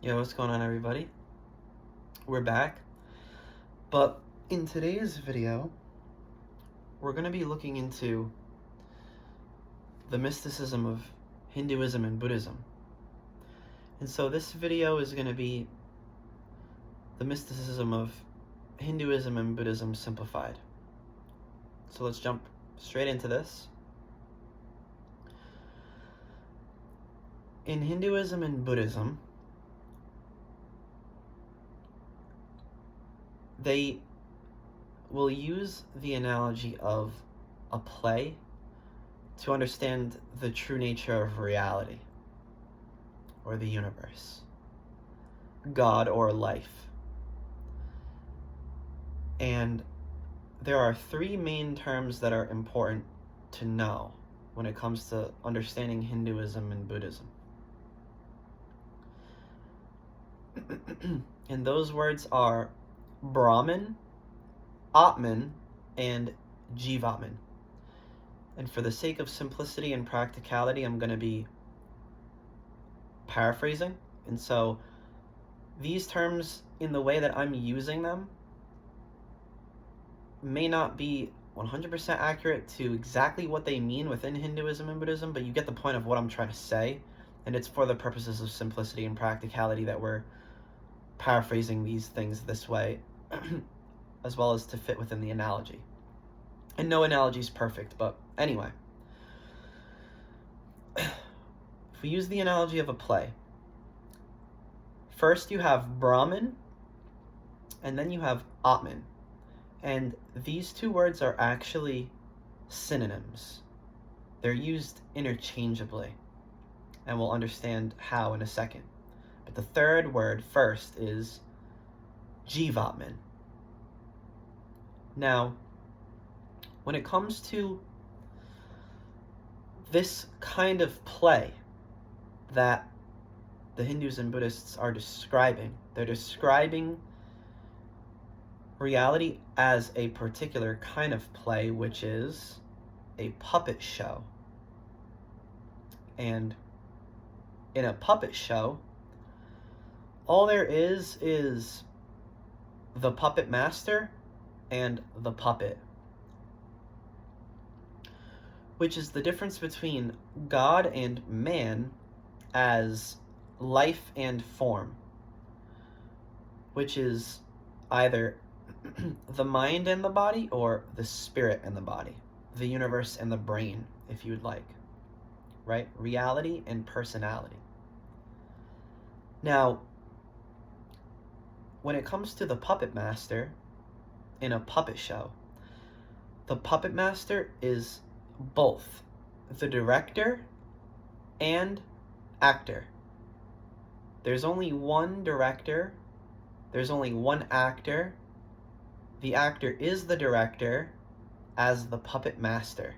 Yo, what's going on, everybody? We're back. But in today's video, we're going to be looking into the mysticism of Hinduism and Buddhism. And so this video is going to be the mysticism of Hinduism and Buddhism simplified. So let's jump straight into this. In Hinduism and Buddhism, they will use the analogy of a play to understand the true nature of reality, or the universe, God, or life. And there are three main terms that are important to know when it comes to understanding Hinduism and Buddhism. And those words are Brahman, Atman, and Jivatman. And for the sake of simplicity and practicality, I'm going to be paraphrasing. And so these terms, in the way that I'm using them, may not be 100% accurate to exactly what they mean within Hinduism and Buddhism, but you get the point of what I'm trying to say. And it's for the purposes of simplicity and practicality that we're paraphrasing these things this way, as well as to fit within the analogy. And no analogy is perfect, but anyway. If we use the analogy of a play, first you have Brahman, and then you have Atman. And these two words are actually synonyms. They're used interchangeably, and we'll understand how in a second. But the third word first is Jivatman. Now, when it comes to this kind of play that the Hindus and Buddhists are describing, they're describing reality as a particular kind of play, which is a puppet show. And in a puppet show, all there is the puppet master and the puppet, which is the difference between God and man as life and form, which is either the mind and the body or the spirit and the body, the universe and the brain, if you would like, right? Reality and personality. Now, when it comes to the puppet master in a puppet show, the puppet master is both the director and actor. There's only one director, there's only one actor. The actor is the director as the puppet master.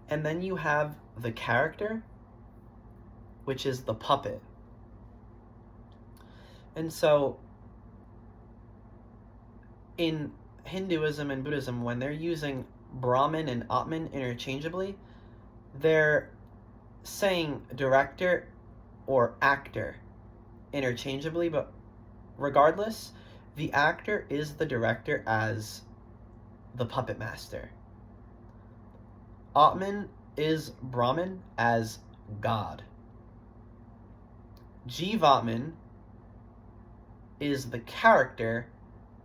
And then you have the character, which is the puppet. And so in Hinduism and Buddhism, when they're using Brahman and Atman interchangeably, they're saying director or actor interchangeably, but regardless, the actor is the director as the puppet master. Atman is Brahman as God. Jivatman is the character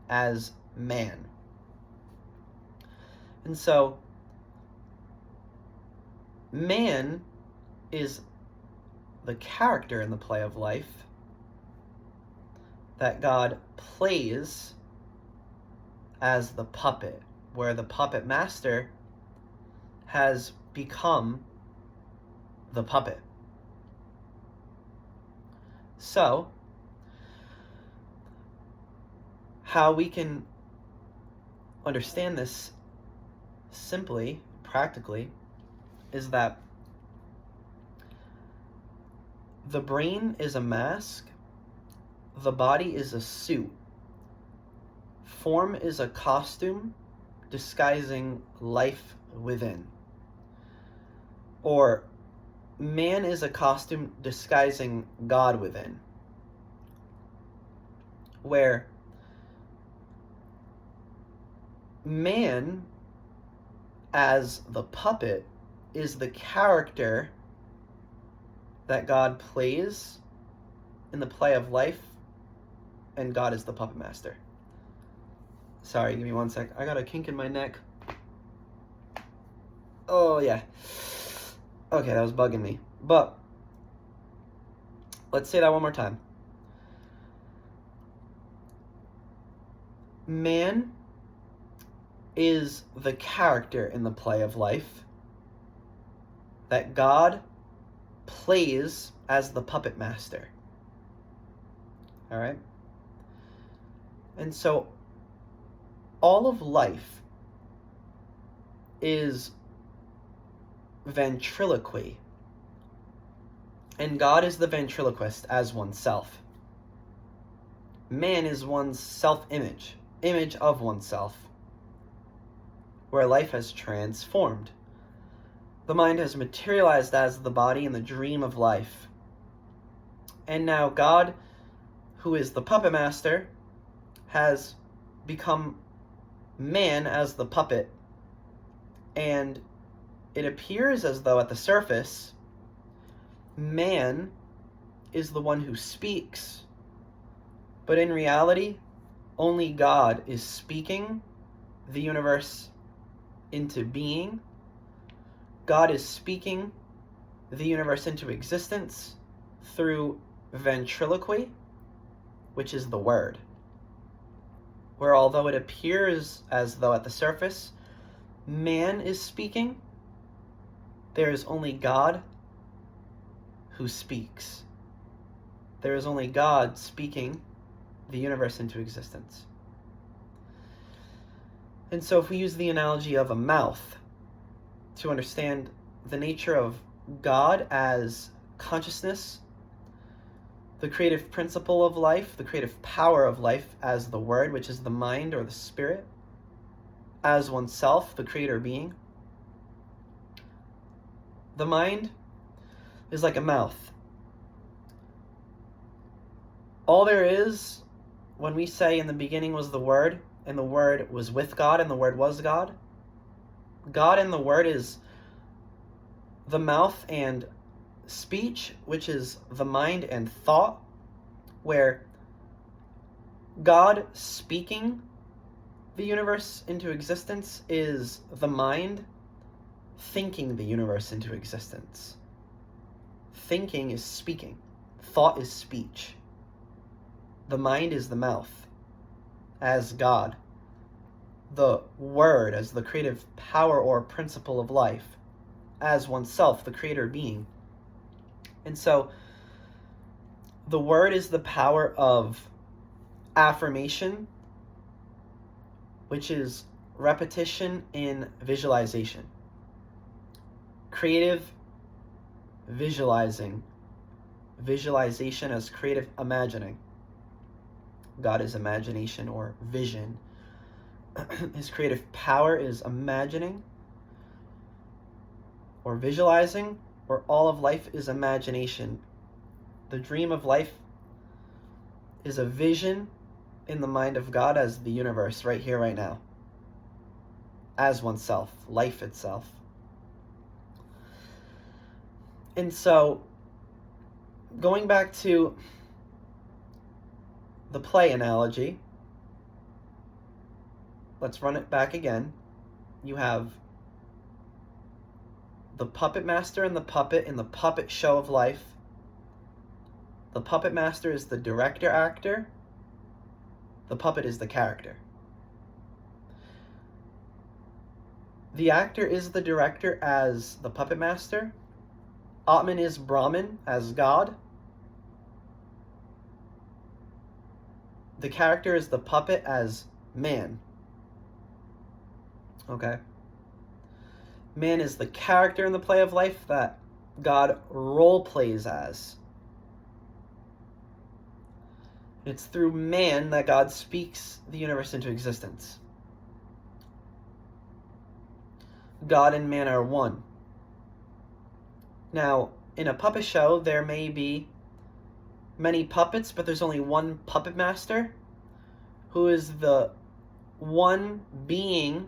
as man. And so man is the character in the play of life that God plays as the puppet, where the puppet master has become the puppet. So, how we can understand this simply, practically, is that the brain is a mask, the body is a suit, form is a costume disguising life within. Or man is a costume disguising God within. where man, as the puppet, is the character that God plays in the play of life, and God is the puppet master. Sorry, give me one sec. I got a kink in my neck. Oh, yeah. Okay, that was bugging me. But let's say that one more time. Man is the character in the play of life that God plays as the puppet master. All right? And so all of life is ventriloquy. And God is the ventriloquist as oneself. Man is one's self-image, image of oneself, where life has transformed. The mind has materialized as the body in the dream of life. And now God, who is the puppet master, has become man as the puppet. And it appears as though at the surface, man is the one who speaks. But in reality, only God is speaking the universe into being. God is speaking the universe into existence through ventriloquy, which is the word. Where although it appears as though at the surface man is speaking, there is only God who speaks. There is only God speaking the universe into existence. And so if we use the analogy of a mouth to understand the nature of God as consciousness, the creative principle of life, the creative power of life as the word, which is the mind or the spirit, as oneself, the creator being, the mind is like a mouth. All there is when we say in the beginning was the Word, and the Word was with God, and the Word was God, God and the Word is the mouth and speech, which is the mind and thought, where God speaking the universe into existence is the mind thinking the universe into existence. Thinking is speaking. Thought is speech. The mind is the mouth as God. The word as the creative power or principle of life as oneself, the creator being. And so the word is the power of affirmation, which is repetition in visualization. Creative visualizing. Visualization as creative imagining. God is imagination or vision. His creative power is imagining or visualizing, or all of life is imagination. The dream of life is a vision in the mind of God as the universe right here, right now, as oneself, life itself. And so, going back to the play analogy, let's run it back again. You have the puppet master and the puppet in the puppet show of life. The puppet master is the director actor. The puppet is the character. The actor is the director as the puppet master. Atman is Brahman as God. The character is the puppet as man. Okay? Man is the character in the play of life that God role plays as. It's through man that God speaks the universe into existence. God and man are one. Now, in a puppet show, there may be many puppets, but there's only one puppet master. who is the one being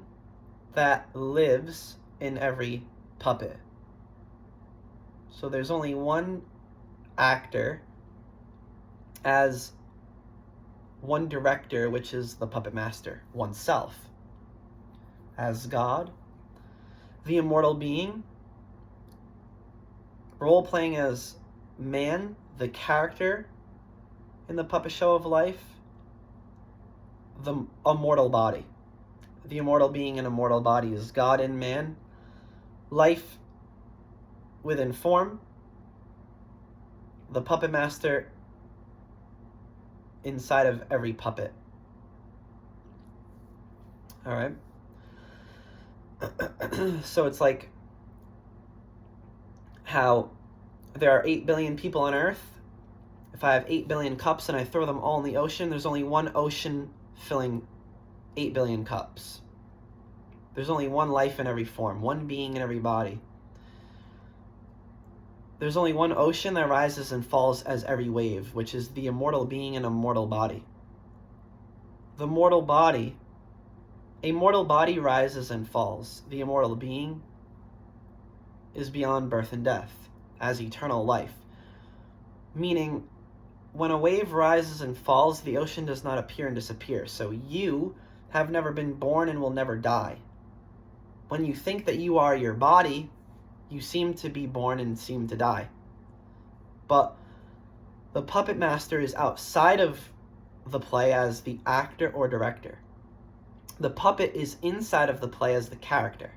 that lives in every puppet. So there's only one actor as one director, which is the puppet master, oneself. As God, the immortal being, role-playing as man, the character in the puppet show of life, the immortal body. The immortal being and immortal body is God in man, life within form, the puppet master inside of every puppet. All right. So it's like how there are 8 billion people on Earth. If I have 8 billion cups and I throw them all in the ocean, there's only one ocean filling 8 billion cups. There's only one life in every form, one being in every body. There's only one ocean that rises and falls as every wave, which is the immortal being and immortal body. The mortal body, a mortal body rises and falls. The immortal being is beyond birth and death, as eternal life. Meaning, when a wave rises and falls, the ocean does not appear and disappear. So you have never been born and will never die. When you think that you are your body, you seem to be born and seem to die. But the puppet master is outside of the play as the actor or director. The puppet is inside of the play as the character.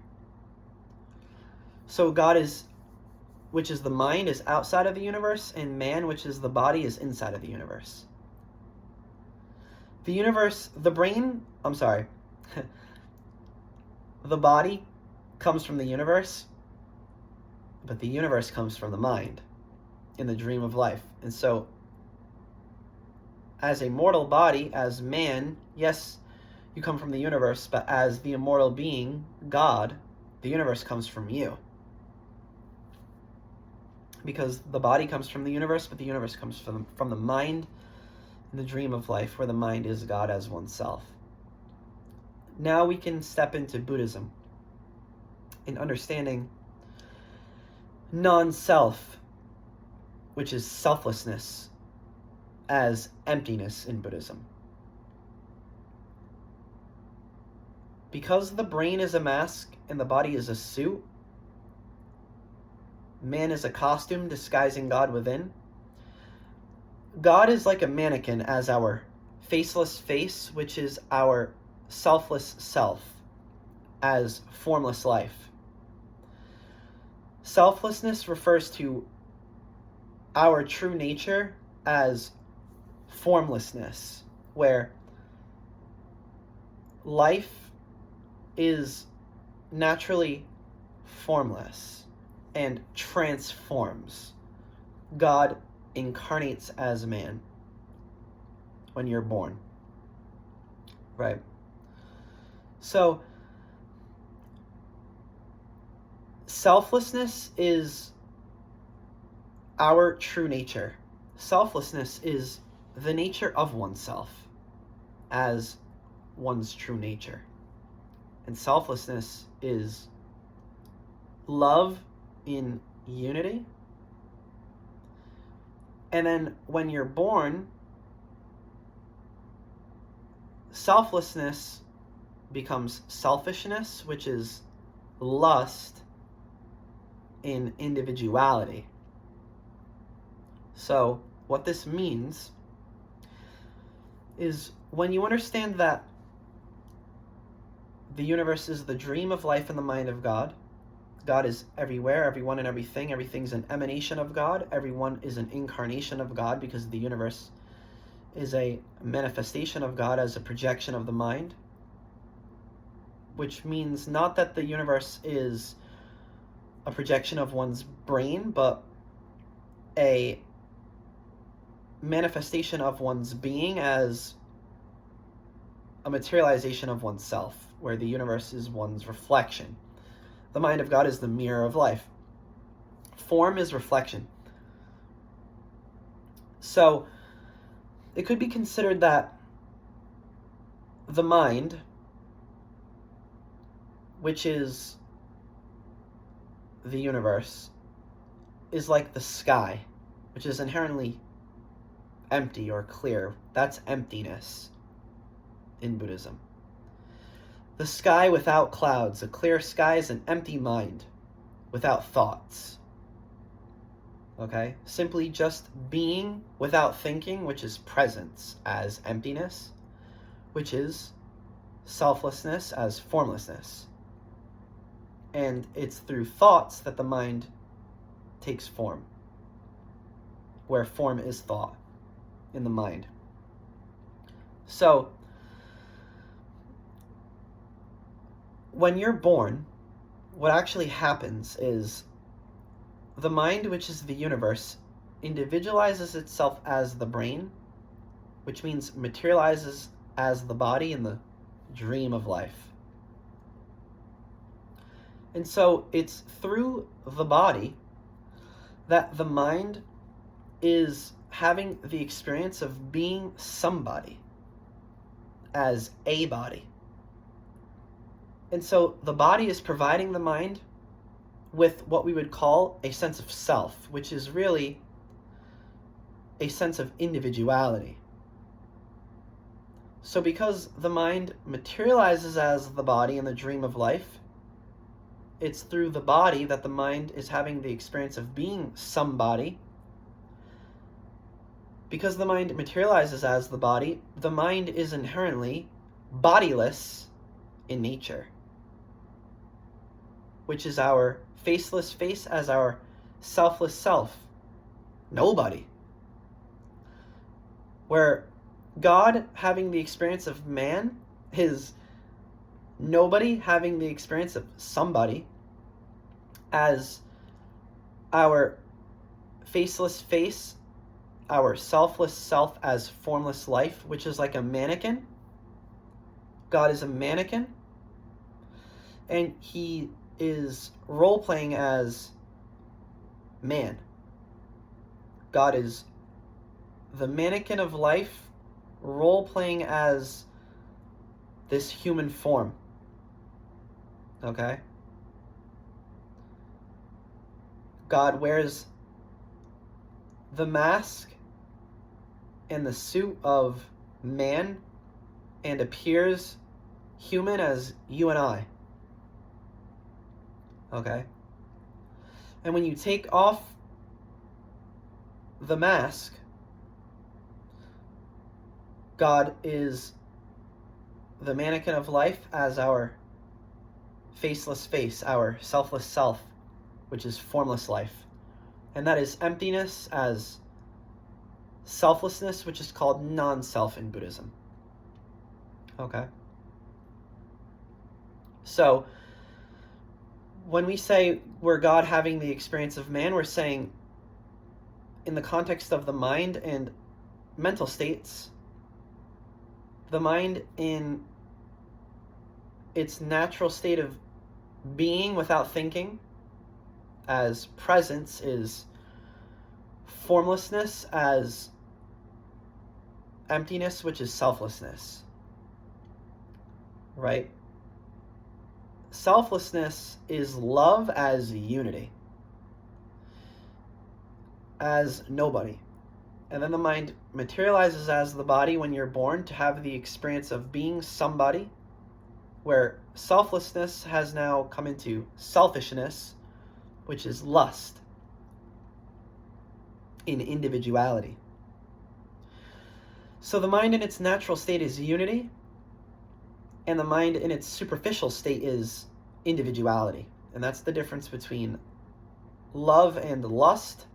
So God is, which is the mind, is outside of the universe, and man, which is the body, is inside of the universe. The universe, the brain, I'm sorry, the body comes from the universe, but the universe comes from the mind in the dream of life. And so, as a mortal body, as man, yes, you come from the universe, but as the immortal being, God, the universe comes from you. Because the body comes from the universe, but the universe comes from the mind in the dream of life, where the mind is God as oneself. Now we can step into Buddhism in understanding non-self, which is selflessness, as emptiness in Buddhism. Because the brain is a mask and the body is a suit, man is a costume disguising God within. God is like a mannequin as our faceless face, which is our selfless self, as formless life. Selflessness refers to our true nature as formlessness, where life is naturally formless and transforms. God incarnates as man when you're born. Right? So, selflessness is our true nature. Selflessness is the nature of oneself as one's true nature. And selflessness is love in unity. And then when you're born, selflessness becomes selfishness, which is lust in individuality. So what this means is when you understand that the universe is the dream of life in the mind of God, God is everywhere, everyone and everything. Everything's an emanation of God. Everyone is an incarnation of God, because the universe is a manifestation of God as a projection of the mind. Which means not that the universe is a projection of one's brain, but a manifestation of one's being as a materialization of oneself, where the universe is one's reflection. The mind of God is the mirror of life. Form is reflection. So it could be considered that the mind, which is the universe, is like the sky, which is inherently empty or clear. That's emptiness in Buddhism. The sky without clouds, a clear sky, is an empty mind without thoughts. Okay? Simply just being without thinking, which is presence as emptiness, which is selflessness as formlessness. And it's through thoughts that the mind takes form, where form is thought in the mind. So, when you're born, what actually happens is the mind, which is the universe, individualizes itself as the brain, which means materializes as the body in the dream of life. And so it's through the body that the mind is having the experience of being somebody as a body. And so the body is providing the mind with what we would call a sense of self, which is really a sense of individuality. So because the mind materializes as the body in the dream of life, it's through the body that the mind is having the experience of being somebody. Because the mind materializes as the body, the mind is inherently bodiless in nature, which is our faceless face as our selfless self. Nobody. Where God having the experience of man is nobody having the experience of somebody as our faceless face, our selfless self as formless life, which is like a mannequin. God is a mannequin, and he is role-playing as man. God is the mannequin of life, role-playing as this human form. Okay? God wears the mask and the suit of man and appears human as you and I. Okay? And when you take off the mask, God is the mannequin of life as our faceless face, our selfless self, which is formless life. And that is emptiness as selflessness, which is called non-self in Buddhism. Okay? So, when we say we're God having the experience of man, we're saying in the context of the mind and mental states, the mind in its natural state of being without thinking, as presence, is formlessness as emptiness, which is selflessness. Right? Selflessness is love as unity, as nobody. And then the mind materializes as the body when you're born to have the experience of being somebody, where selflessness has now come into selfishness, which is lust in individuality. So the mind in its natural state is unity, and the mind in its superficial state is individuality. And that's the difference between love and lust.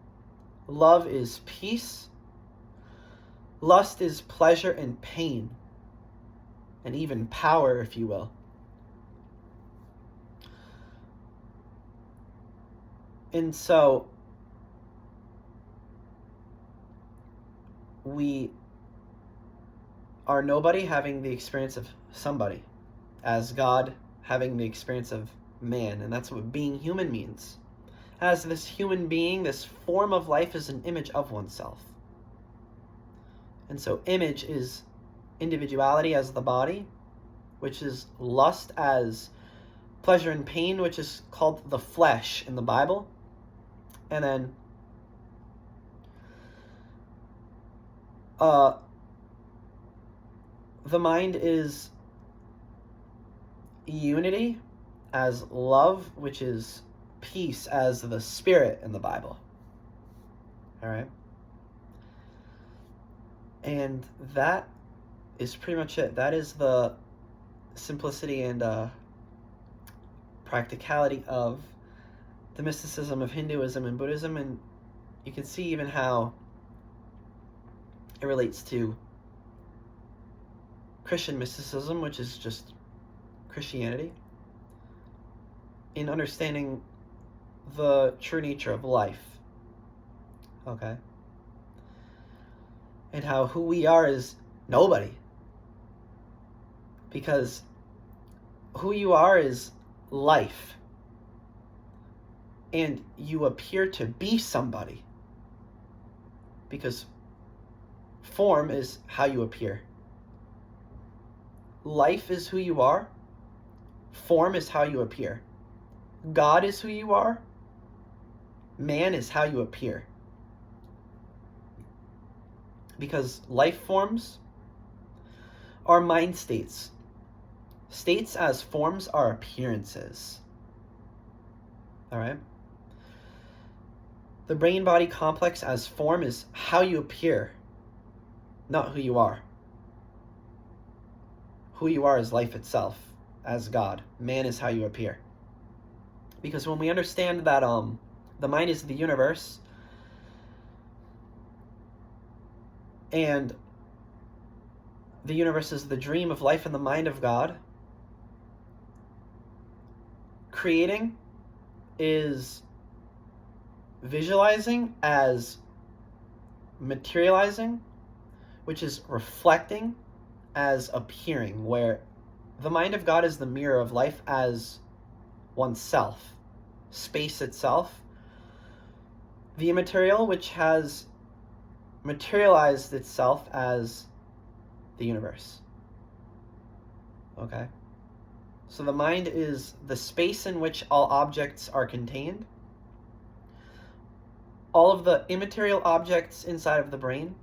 Love is peace. Lust is pleasure and pain, and even power, if you will. And so we are nobody having the experience of somebody, as God having the experience of man. And that's what being human means. As this human being, this form of life is an image of oneself. And so image is individuality as the body, which is lust as pleasure and pain, which is called the flesh in the Bible. And then the mind is unity as love, which is peace as the spirit in the Bible. All right. And that is pretty much it. That is the simplicity and practicality of the mysticism of Hinduism and Buddhism. And you can see even how it relates to Christian mysticism, which is just Christianity, in understanding the true nature of life. Okay? And how who we are is nobody. Because who you are is life. And you appear to be somebody. Because form is how you appear. Life is who you are. Form is how you appear. God is who you are. Man is how you appear. Because life forms are mind states. States as forms are appearances. All right? The brain-body complex as form is how you appear, not who you are. Who you are is life itself, as God. Man is how you appear. Because when we understand that the mind is the universe, and the universe is the dream of life in the mind of God, creating is visualizing as materializing, which is reflecting as appearing, where the mind of God is the mirror of life as oneself, space itself, the immaterial, which has materialized itself as the universe. Okay? So the mind is the space in which all objects are contained. All of the immaterial objects inside of the brain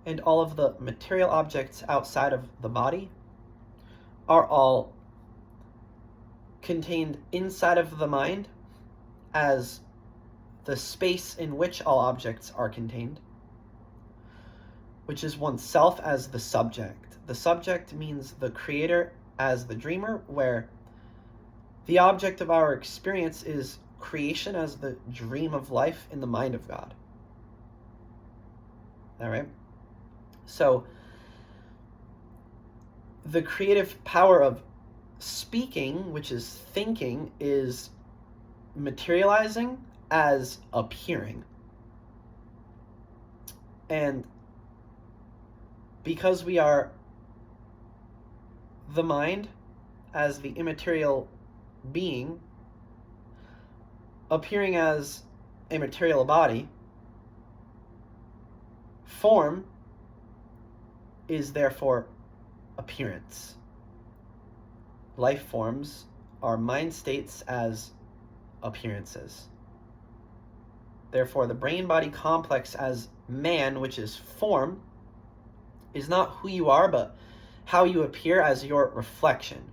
and all of the material objects outside of the body are all contained inside of the mind as the space in which all objects are contained, which is oneself as the subject. The subject means the creator as the dreamer, where the object of our experience is creation as the dream of life in the mind of God. All right? So, the creative power of speaking, which is thinking, is materializing as appearing. And because we are the mind as the immaterial being appearing as a material body, form is therefore appearance. Life forms are mind states as appearances. Therefore, the brain-body complex as man, which is form, is not who you are, but how you appear as your reflection.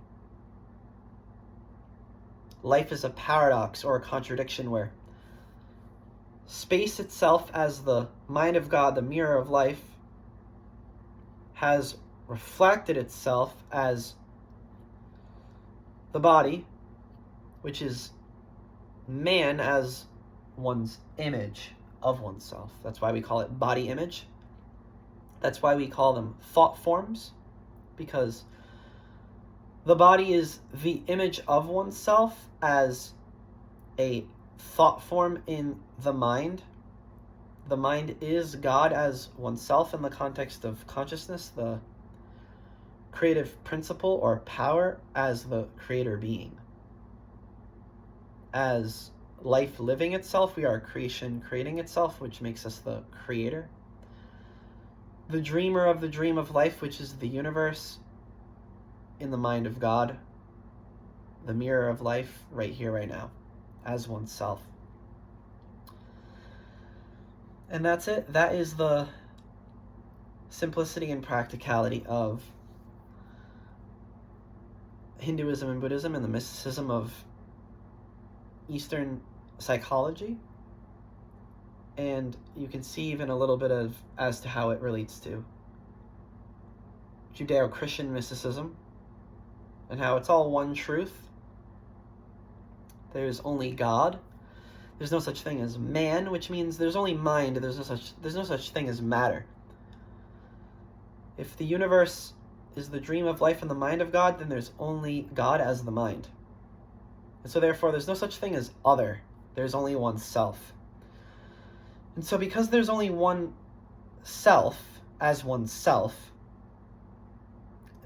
Life is a paradox or a contradiction where space itself as the mind of God, the mirror of life, has reflected itself as the body, which is man as one's image of oneself. That's why we call it body image. That's why we call them thought forms, because the body is the image of oneself as a thought form in the mind. The mind is God as oneself in the context of consciousness, the creative principle or power as the creator being. As life living itself, we are creation creating itself, which makes us the creator. The dreamer of the dream of life, which is the universe, in the mind of God, the mirror of life, right here, right now, as oneself. And that's it. That is the simplicity and practicality of Hinduism and Buddhism and the mysticism of Eastern psychology. And you can see even a little bit of as to how it relates to Judeo-Christian mysticism and how it's all one truth. There's only God. There's no such thing as man, which means there's only mind. There's no such thing as matter. If the universe is the dream of life in the mind of God, then there's only God as the mind. And so therefore, there's no such thing as other. There's only one self. And so because there's only one self as oneself,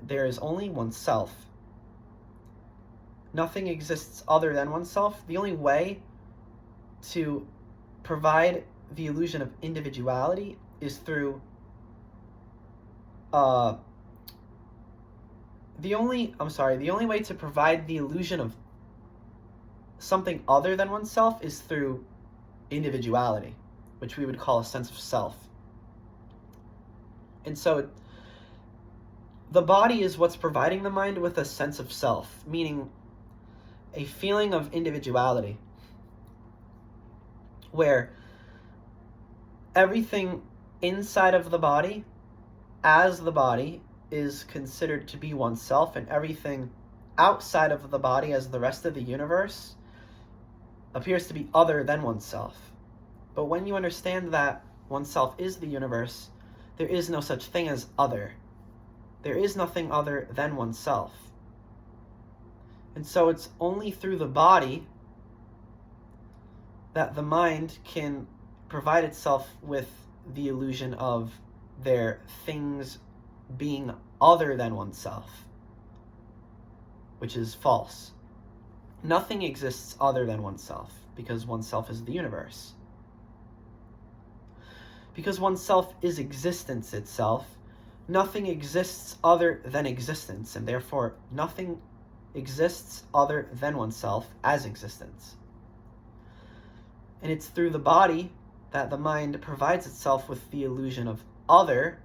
there is only oneself. Nothing exists other than oneself. The only way to provide the illusion of individuality is through the only way to provide the illusion of something other than oneself is through individuality, which we would call a sense of self. And so the body is what's providing the mind with a sense of self, meaning a feeling of individuality, where everything inside of the body, as the body, is considered to be oneself, and everything outside of the body, as the rest of the universe, appears to be other than oneself. But when you understand that oneself is the universe, there is no such thing as other. There is nothing other than oneself. And so it's only through the body that the mind can provide itself with the illusion of their things being other than oneself, which is false. Nothing exists other than oneself, because oneself is the universe. Because oneself is existence itself, nothing exists other than existence, and therefore nothing exists other than oneself as existence. And it's through the body that the mind provides itself with the illusion of other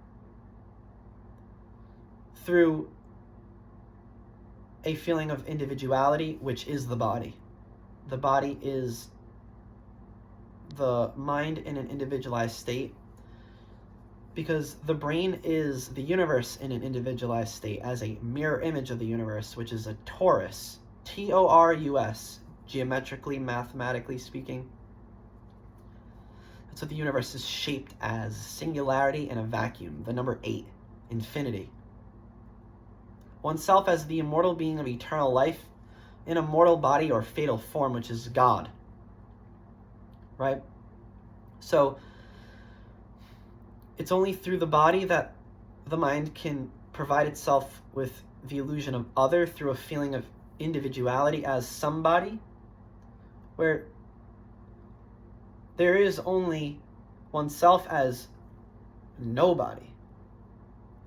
through a feeling of individuality, which is the body. The body is the mind in an individualized state, because the brain is the universe in an individualized state as a mirror image of the universe, which is a torus, T-O-R-U-S, geometrically, mathematically speaking. That's what the universe is shaped as, singularity and a vacuum, the number 8, infinity. Oneself as the immortal being of eternal life in a mortal body or fatal form, which is God. Right? So it's only through the body that the mind can provide itself with the illusion of other through a feeling of individuality as somebody, where there is only oneself as nobody.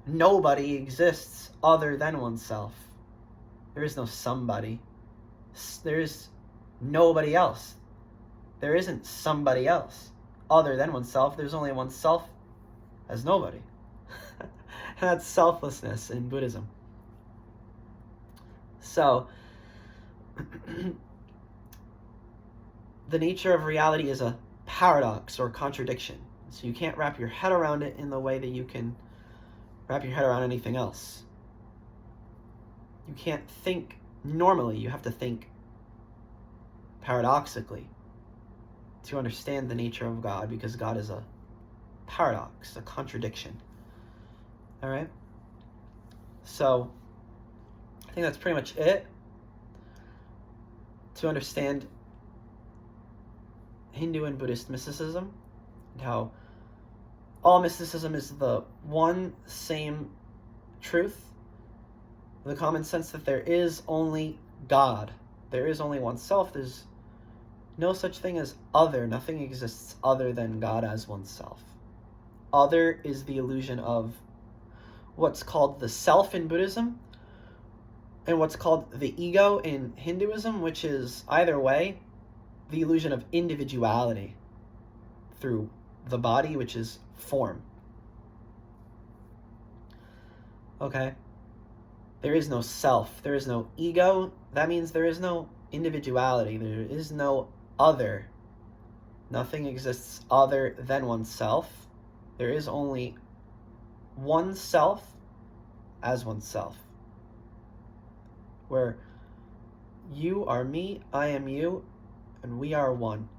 Nobody exists other than oneself. There is no somebody. There is nobody else. There isn't somebody else other than oneself. There's only oneself as nobody. And that's selflessness in Buddhism. So, the nature of reality is a paradox or contradiction. So you can't wrap your head around it in the way that you can wrap your head around anything else. You can't think normally. You have to think paradoxically to understand the nature of God, because God is a paradox, a contradiction. All right? So, I think that's pretty much it to understand Hindu and Buddhist mysticism, and how all mysticism is the one same truth, the common sense that there is only God. There is only oneself. There's no such thing as other. Nothing exists other than God as oneself. Other is the illusion of what's called the self in Buddhism, and what's called the ego in Hinduism, which is either way the illusion of individuality through the body, which is form. Okay? There is no self. There is no ego. That means there is no individuality. There is no other. Nothing exists other than oneself. There is only oneself as oneself. Where you are me, I am you, and we are one.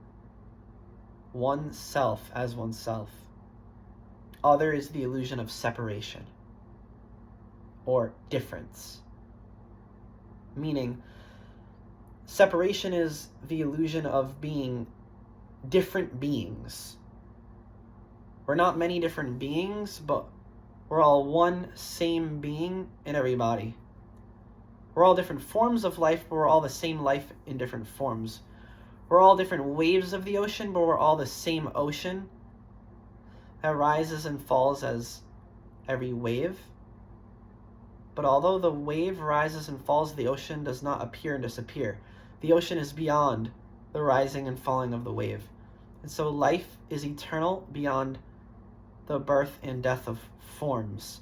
One self as oneself. Other is the illusion of separation or difference. Meaning, separation is the illusion of being different beings. We're not many different beings, but we're all one same being in every body. We're all different forms of life, but we're all the same life in different forms. We're all different waves of the ocean, but we're all the same ocean that rises and falls as every wave. But although the wave rises and falls, the ocean does not appear and disappear. The ocean is beyond the rising and falling of the wave. And so life is eternal beyond the birth and death of forms.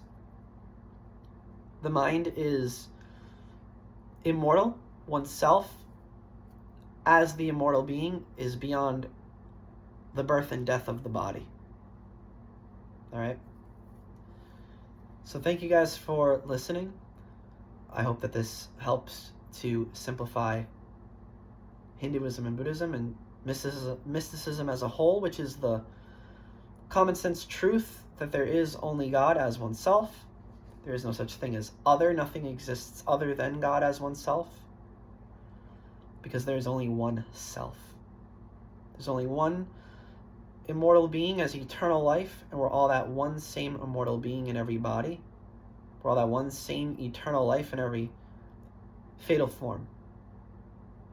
The mind is immortal. Oneself, as the immortal being, is beyond the birth and death of the body. All right? So thank you guys for listening. I hope that this helps to simplify Hinduism and Buddhism and mysticism as a whole, which is the common sense truth that there is only God as oneself. There is no such thing as other. Nothing exists other than God as oneself, because there is only one self. There's only one immortal being as eternal life, and we're all that one same immortal being in every body. We're all that one same eternal life in every fatal form.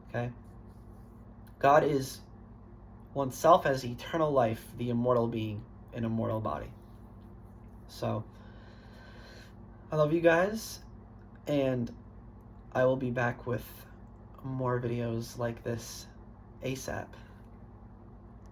Okay? God is oneself as eternal life, the immortal being in a mortal body. So, I love you guys, and I will be back with more videos like this ASAP.